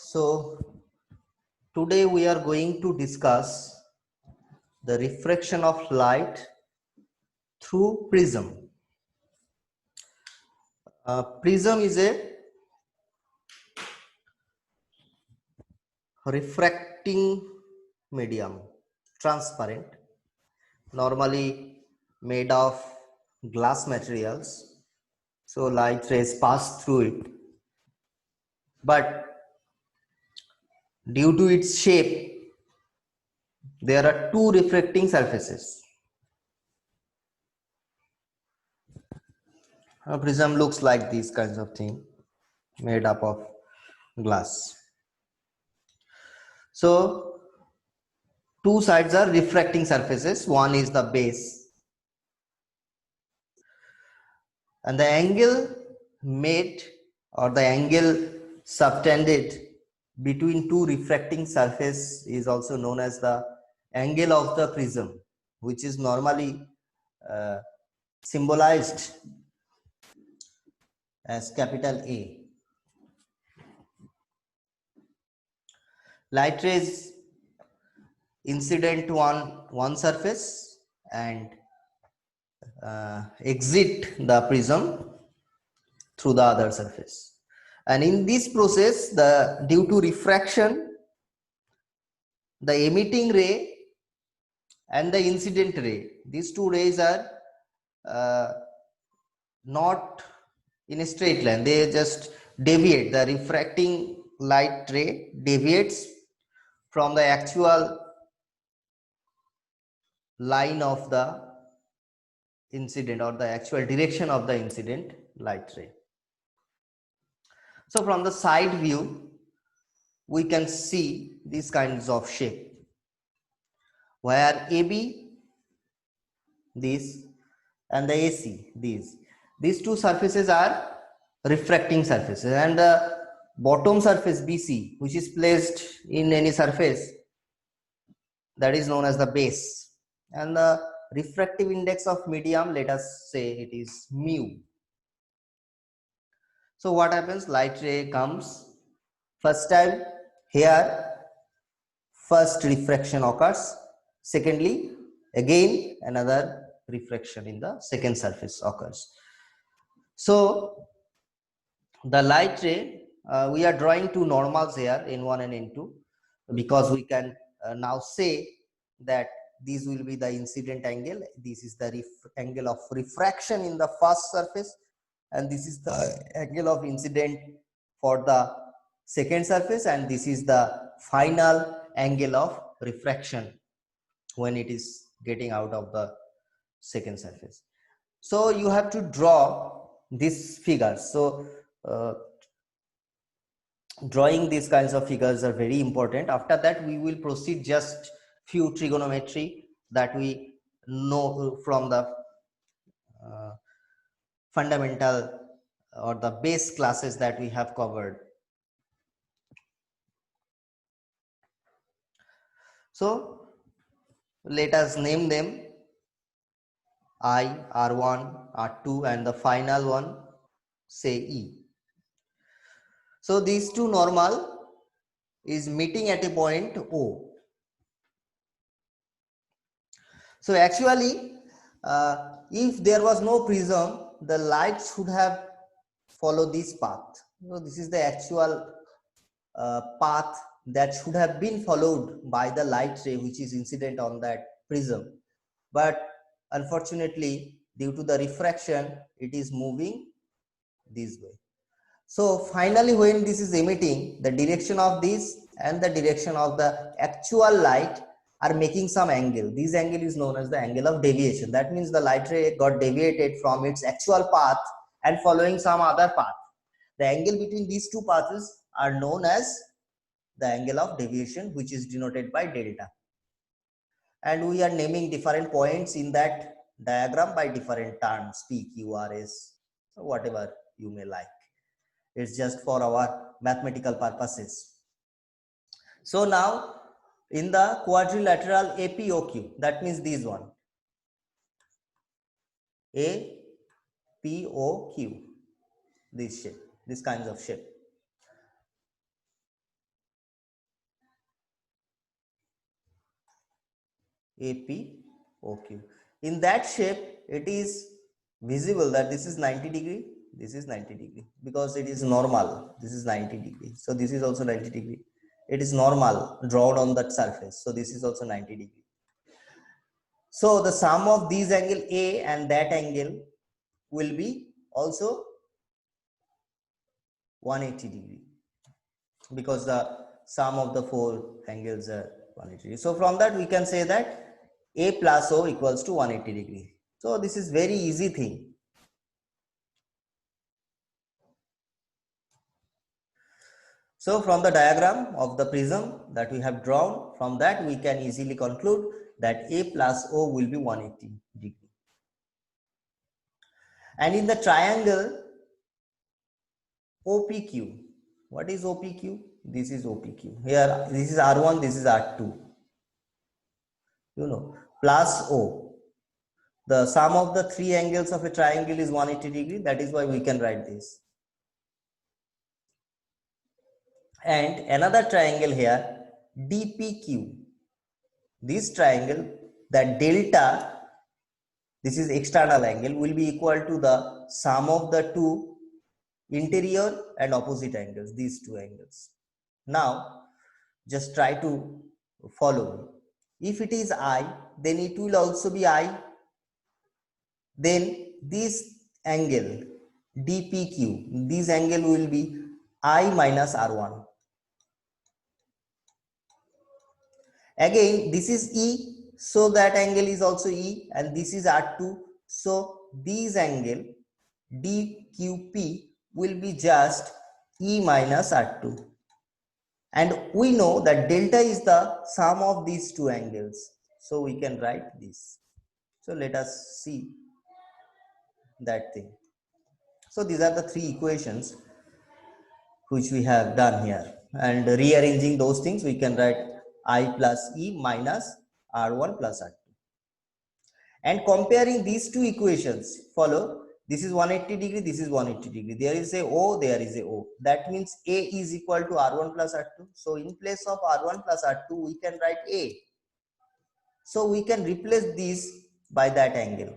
So today we are going to discuss the refraction of light through prism. Prism is a refracting medium, transparent, normally made of glass materials. So light rays pass through it. But due to its shape, there are two refracting surfaces. A prism looks like these kinds of thing made up of glass. So two sides are refracting surfaces. One is the base, and the angle made or the angle subtended between two refracting surface is also known as the angle of the prism, which is normally symbolized as capital A. Light rays incident on one surface and exit the prism through the other surface, and in this process, the due to refraction, the emitting ray and the incident ray, these two rays are not in a straight line, they just deviate. The refracting light ray deviates from the actual line of the incident or the actual direction of the incident light ray. So from the side view, we can see these kinds of shape, where AB, this, and the AC, these two surfaces are refracting surfaces, and the bottom surface BC, which is placed in any surface, that is known as the base, and the refractive index of medium, let us say it is mu. So what happens? Light ray comes first time here, first refraction occurs. Secondly, again another refraction in the second surface occurs. So the light ray, we are drawing two normals here, N1 and N2, because we can now say that these will be the incident angle. This is the angle of refraction in the first surface, and this is the angle of incident for the second surface, and this is the final angle of refraction when it is getting out of the second surface. So you have to draw these figures. So drawing these kinds of figures are very important. After that, we will proceed just few trigonometry that we know from the fundamental or the base classes that we have covered. So let us name them I, R1, R2, and the final one say E. So these two normal is meeting at a point O. So actually, if there was no prism, the light should have followed this path. So this is the actual path that should have been followed by the light ray which is incident on that prism. But unfortunately, due to the refraction, it is moving this way. So finally, when this is emitting, the direction of this and the direction of the actual light are making some angle. This angle is known as the angle of deviation. That means the light ray got deviated from its actual path and following some other path. The angle between these two paths are known as the angle of deviation, which is denoted by delta. And we are naming different points in that diagram by different terms, P, Q, R, S, whatever you may like. It's just for our mathematical purposes. So now in the quadrilateral APOQ, that means this one, APOQ, this shape, this kinds of shape. APOQ. In that shape, it is visible that this is 90 degree, this is 90 degree, because it is normal. This is 90 degree. So this is also 90 degree. It is normal drawn on that surface. So this is also 90 degree. So the sum of these angle A and that angle will be also 180 degree, because the sum of the four angles are 180 degree. So from that we can say that A plus O equals to 180 degree. So this is very easy thing. So from the diagram of the prism that we have drawn, from that we can easily conclude that A plus O will be 180 degree. And in the triangle OPQ, what is OPQ? This is OPQ. Here, this is R1, this is R2. You know, plus O. The sum of the three angles of a triangle is 180 degree. That is why we can write this. And another triangle here, DPQ. This triangle, that delta, this is external angle, will be equal to the sum of the two interior and opposite angles, these two angles. Now, just try to follow. If it is I, then it will also be I. Then this angle DPQ, this angle will be I minus R1. Again, this is E, so that angle is also E, and this is R2. So this angle DQP will be just E minus R2. And we know that delta is the sum of these two angles. So we can write this. So let us see that thing. So these are the three equations which we have done here. And rearranging those things, we can write I plus E minus R1 plus R2. And comparing these two equations, follow, this is 180 degree, this is 180 degree. There is a O, there is a O. That means A is equal to R1 plus R2. So in place of R1 plus R2, we can write A. So we can replace this by that angle.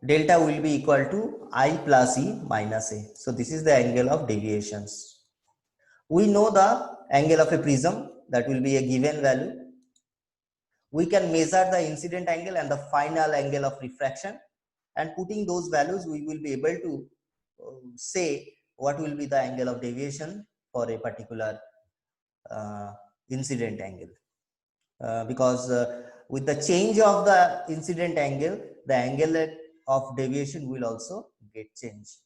Delta will be equal to I plus E minus A. So this is the angle of deviations. We know the angle of a prism, that will be a given value. We can measure the incident angle and the final angle of refraction, and putting those values we will be able to say what will be the angle of deviation for a particular incident angle. Because with the change of the incident angle, the angle of deviation will also get changed.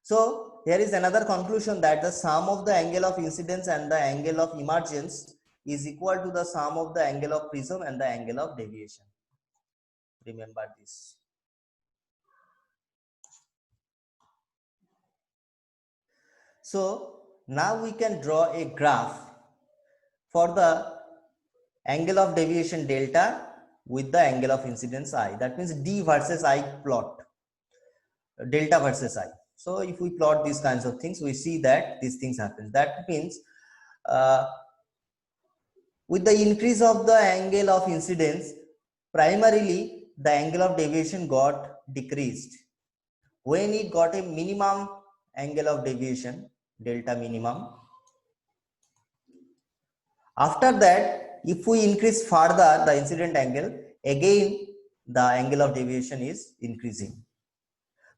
So here is another conclusion, that the sum of the angle of incidence and the angle of emergence is equal to the sum of the angle of prism and the angle of deviation. Remember this. So now we can draw a graph for the angle of deviation delta with the angle of incidence I. That means D versus I plot, delta versus I. So if we plot these kinds of things, we see that these things happen. That means with the increase of the angle of incidence, primarily the angle of deviation got decreased. When it got a minimum angle of deviation, delta minimum, after that, if we increase further the incident angle, again the angle of deviation is increasing.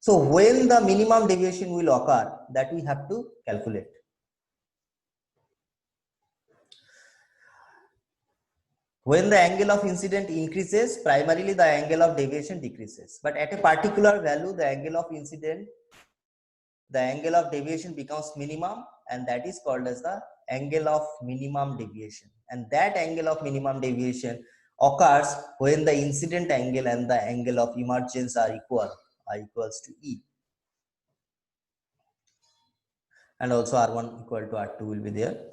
So when the minimum deviation will occur, that we have to calculate. When the angle of incident increases, primarily the angle of deviation decreases. But at a particular value, the angle of incident, the angle of deviation becomes minimum, and that is called as the angle of minimum deviation. And that angle of minimum deviation occurs when the incident angle and the angle of emergence are equals to E. And also R1 equal to R2 will be there.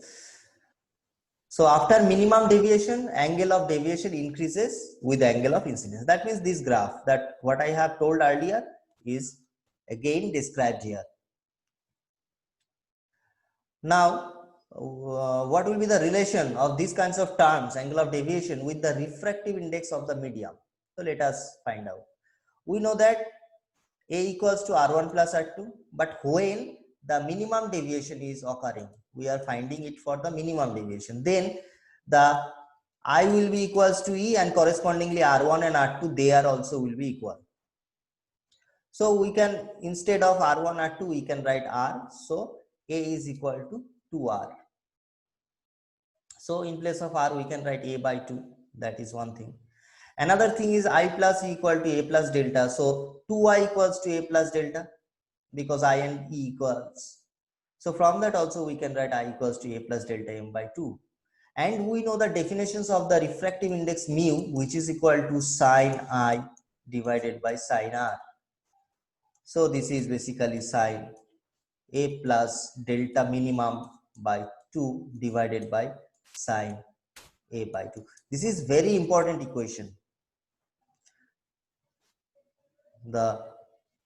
So after minimum deviation, angle of deviation increases with angle of incidence. That means this graph, that what I have told earlier is again described here. Now what will be the relation of these kinds of terms, angle of deviation, with the refractive index of the medium? So let us find out. We know that A equals to R1 plus R2, but when the minimum deviation is occurring, we are finding it for the minimum deviation, then the I will be equals to E, and correspondingly R1 and R2, they are also will be equal. So we can, instead of R1 R2, we can write R. So A is equal to 2R. So in place of R, we can write A by 2. That is one thing. Another thing is I plus E equal to A plus delta. So 2I equals to A plus delta, because I and E equals. So from that also we can write I equals to A plus delta M by 2. And we know the definitions of the refractive index mu, which is equal to sine I divided by sine R. So this is basically sine A plus delta minimum by 2 divided by sine A by 2. This is very important equation. The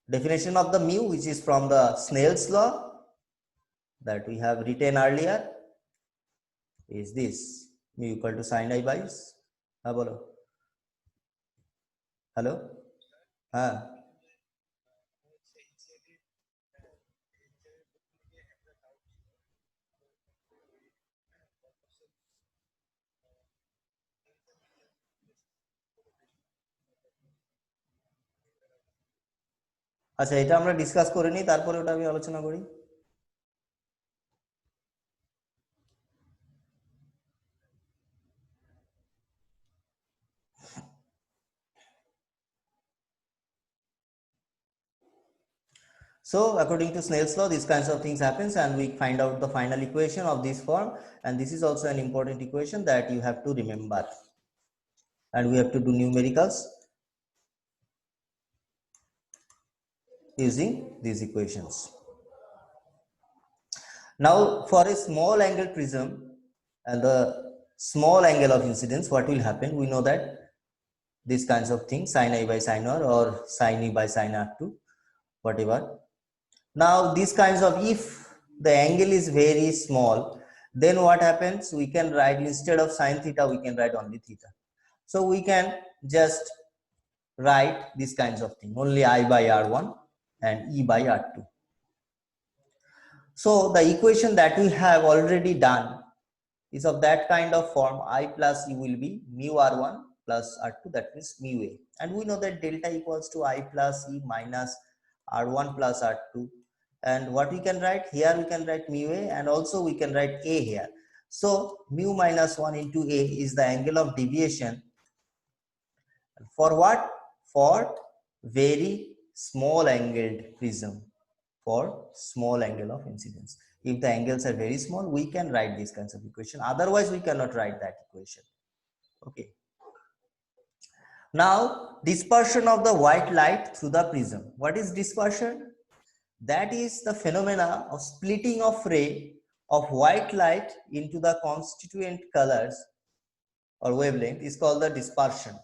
definition of the mu, which is from the Snell's law that we have written earlier, is this: mu equal to sine I by hello. আচ্ছা, এটা আমরা discuss করে নিই, তারপরে ওটা আমি আলোচনা করি। So according to Snell's law, these kinds of things happens, and we find out the final equation of this form, and this is also an important equation that you have to remember, and we have to do numericals using these equations. Now for a small angle prism and the small angle of incidence, what will happen? We know that these kinds of things, sin I by sin R or sin E by sin R2, whatever. Now these kinds of, if the angle is very small, then what happens? We can write, instead of sin theta, we can write only theta. So we can just write these kinds of things, only I by R1 and E by R2. So the equation that we have already done is of that kind of form. I plus E will be mu R1 plus R2, that means mu A. And we know that delta equals to I plus E minus R1 plus R2. And what we can write here, we can write mu A, and also we can write A here. So mu minus 1 into A is the angle of deviation. For what? For very small angled prism, for small angle of incidence. If the angles are very small, we can write these kinds of equation. Otherwise, we cannot write that equation. Okay. Now, dispersion of the white light through the prism. What is dispersion? That is the phenomena of splitting of ray of white light into the constituent colors or wavelength is called the dispersion.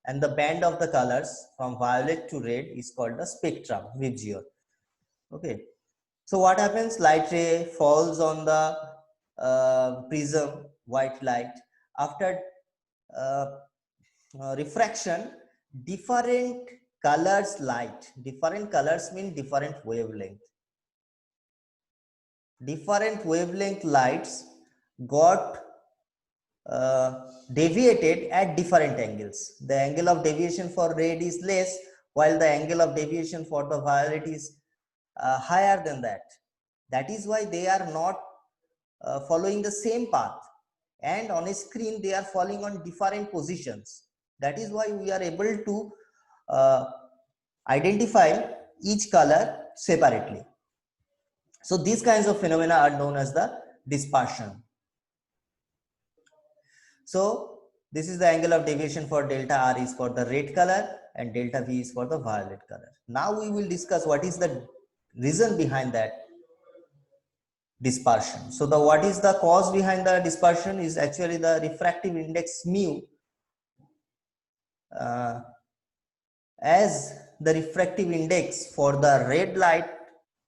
And the band of the colors from violet to red is called the spectrum, VGO. Okay. So what happens? Light ray falls on the prism, white light. After refraction, different colors light. Different colors mean different wavelength. Different wavelength lights got deviated at different angles. The angle of deviation for red is less, while the angle of deviation for the violet is higher than that. That is why they are not following the same path, and on a screen they are falling on different positions. That is why we are able to identify each color separately. So these kinds of phenomena are known as the dispersion. So this is the angle of deviation for delta R is for the red color and delta V is for the violet color. Now we will discuss what is the reason behind that dispersion. So the what is the cause behind the dispersion is actually the refractive index mu. As the refractive index for the red light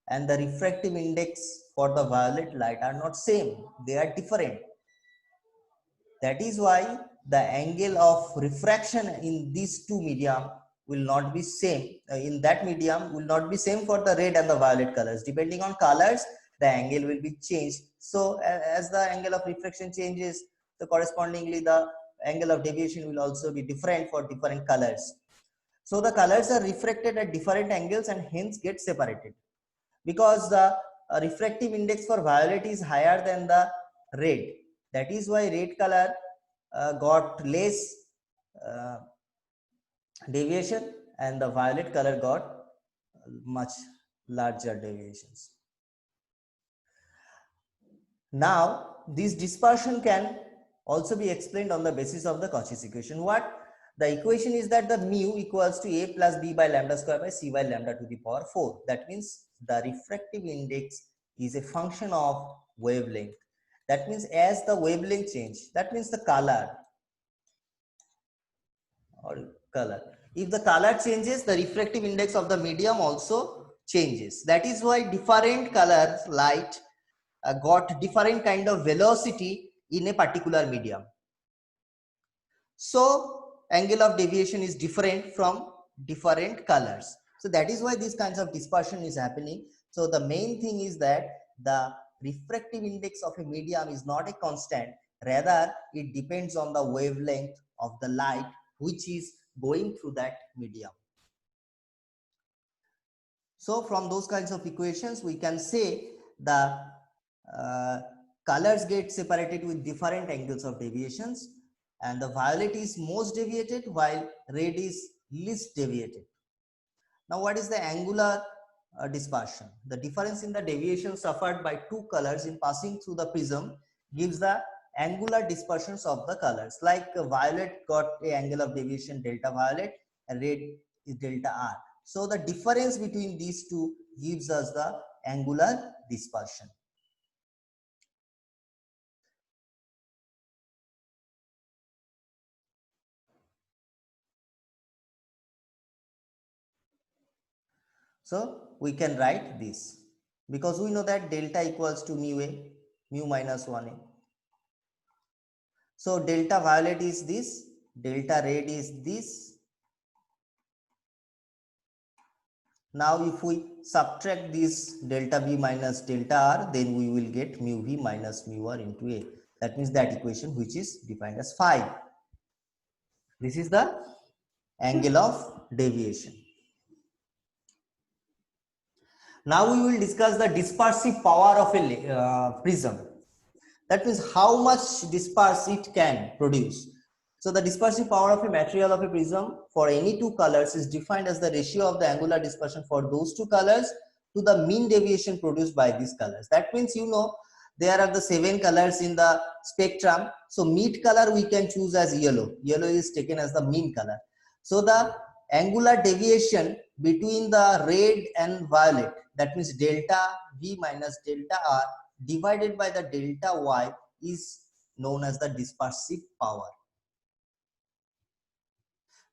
and the refractive index for the violet light are not same, they are different. That is why the angle of refraction in these two medium will not be same. In that medium will not be same for the red and the violet colors. Depending on colors, the angle will be changed. So as the angle of refraction changes, the correspondingly the angle of deviation will also be different for different colors. So the colors are refracted at different angles and hence get separated. Because the refractive index for violet is higher than the red. That is why red color got less uh, deviation and the violet color got much larger deviations. Now, this dispersion can also be explained on the basis of the Cauchy's equation. What? The equation is that the mu equals to a plus b by lambda square by c by lambda to the power 4. That means the refractive index is a function of wavelength. That means as the wavelength change, that means the color or color. If the color changes, the refractive index of the medium also changes. That is why different colors light got different kind of velocity in a particular medium. So angle of deviation is different from different colors. So that is why these kinds of dispersion is happening. So the main thing is that the refractive index of a medium is not a constant, rather it depends on the wavelength of the light which is going through that medium. So from those kinds of equations we can say the colors get separated with different angles of deviations, and the violet is most deviated while red is least deviated. Now what is the angular dispersion? The difference in the deviation suffered by two colors in passing through the prism gives the angular dispersions of the colors. Like violet got a angle of deviation delta violet and red is delta r. So the difference between these two gives us the angular dispersion. So we can write this because we know that delta equals to mu a, mu minus 1a. So delta violet is this, delta red is this. Now if we subtract this delta v minus delta r, then we will get mu v minus mu r into a. That means that equation which is defined as phi. This is the angle of deviation. Now we will discuss the dispersive power of a prism. That means how much disperse it can produce. So the dispersive power of a material of a prism for any two colors is defined as the ratio of the angular dispersion for those two colors to the mean deviation produced by these colors. That means, you know, there are the 7 colors in the spectrum. So mid color we can choose as yellow. Yellow is taken as the mean color. So the angular deviation between the red and violet, that means delta v minus delta r divided by the delta y, is known as the dispersive power.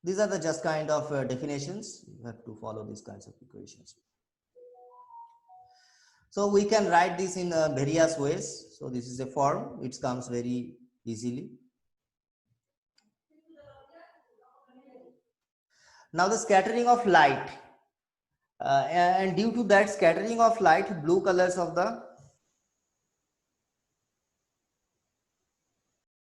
These are the just kind of definitions. You have to follow these kinds of equations. So we can write this in various ways. So this is a form, it comes very easily. Now the scattering of light, and due to that scattering of light, blue colors of the